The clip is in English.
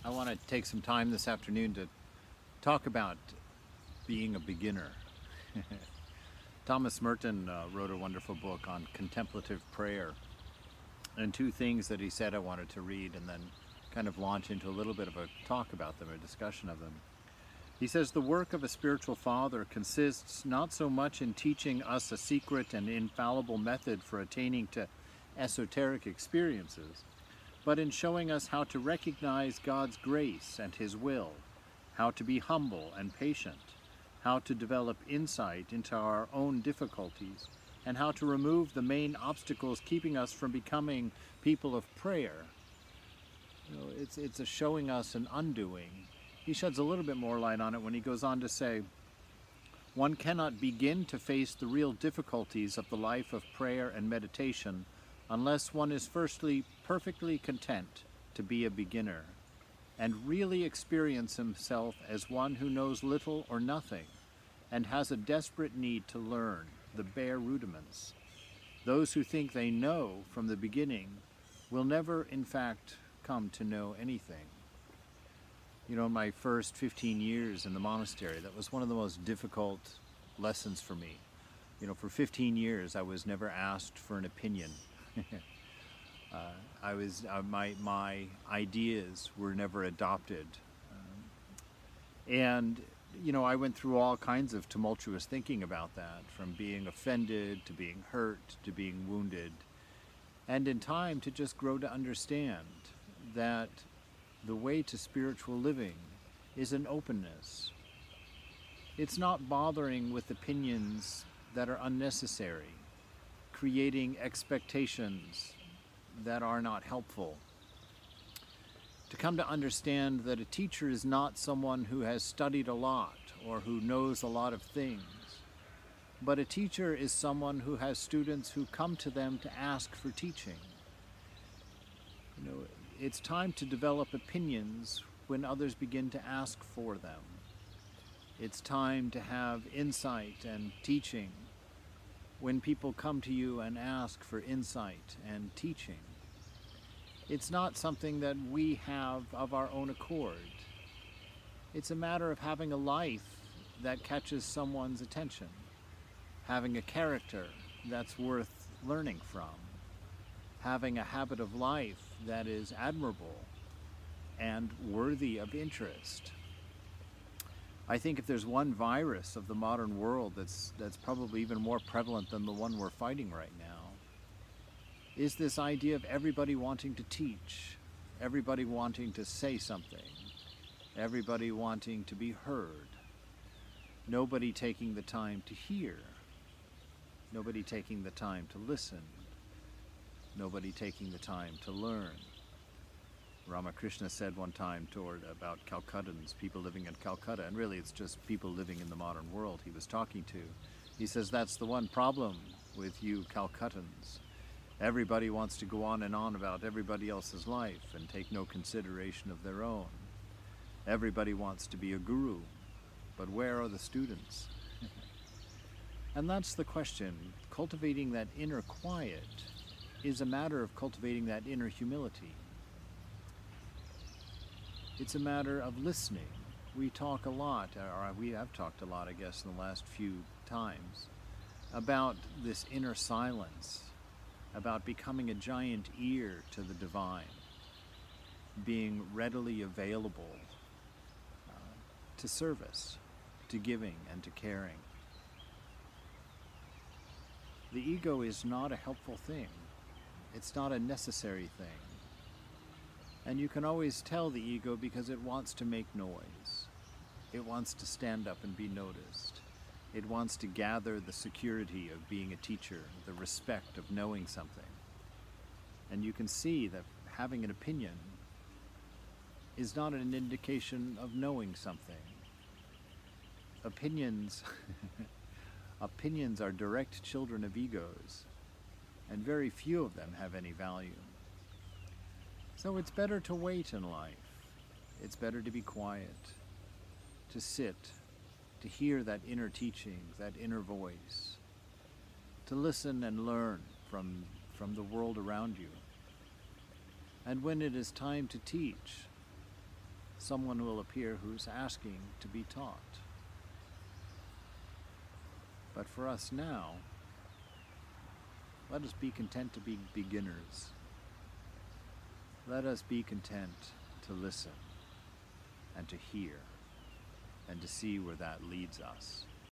I want to take some time this afternoon to talk about being a beginner. Thomas Merton wrote a wonderful book on contemplative prayer, and two things that he said I wanted to read and then kind of launch into a little bit of a talk about them, a discussion of them. He says the work of a spiritual father consists not so much in teaching us a secret and infallible method for attaining to esoteric experiences, but in showing us how to recognize God's grace and His will, how to be humble and patient, how to develop insight into our own difficulties, and how to remove the main obstacles keeping us from becoming people of prayer. It's a showing us an undoing. He sheds a little bit more light on it when he goes on to say, one cannot begin to face the real difficulties of the life of prayer and meditation unless one is firstly perfectly content to be a beginner and really experience himself as one who knows little or nothing and has a desperate need to learn the bare rudiments. Those who think they know from the beginning will never, in fact, come to know anything. You know, in my first 15 years in the monastery, that was one of the most difficult lessons for me. You know, for 15 years, I was never asked for an opinion. My ideas were never adopted. And, you know, I went through all kinds of tumultuous thinking about that, from being offended to being hurt to being wounded. And in time to just grow to understand that the way to spiritual living is an openness. It's not bothering with opinions that are unnecessary, creating expectations that are not helpful. To come to understand that a teacher is not someone who has studied a lot or who knows a lot of things, but a teacher is someone who has students who come to them to ask for teaching. You know, it's time to develop opinions when others begin to ask for them. It's time to have insight and teaching when people come to you and ask for insight and teaching. It's not something that we have of our own accord. It's a matter of having a life that catches someone's attention, having a character that's worth learning from, having a habit of life that is admirable and worthy of interest. I think if there's one virus of the modern world that's probably even more prevalent than the one we're fighting right now, is this idea of everybody wanting to teach, everybody wanting to say something, everybody wanting to be heard, nobody taking the time to hear, nobody taking the time to listen, nobody taking the time to learn. Ramakrishna said one time about Calcuttans, people living in Calcutta, and really it's just people living in the modern world he was talking to. He says, that's the one problem with you Calcuttans. Everybody wants to go on and on about everybody else's life and take no consideration of their own. Everybody wants to be a guru, but where are the students? And that's the question. Cultivating that inner quiet is a matter of cultivating that inner humility. It's a matter of listening. We talk a lot, or we have talked a lot, I guess, in the last few times, about this inner silence, about becoming a giant ear to the divine, being readily available to service, to giving, and to caring. The ego is not a helpful thing. It's not a necessary thing. And you can always tell the ego because it wants to make noise. It wants to stand up and be noticed. It wants to gather the security of being a teacher, the respect of knowing something. And you can see that having an opinion is not an indication of knowing something. Opinions are direct children of egos, and very few of them have any value. So it's better to wait in life. It's better to be quiet, to sit, to hear that inner teaching, that inner voice, to listen and learn from the world around you. And when it is time to teach, someone will appear who's asking to be taught. But for us now, let us be content to be beginners. Let us be content to listen and to hear and to see where that leads us.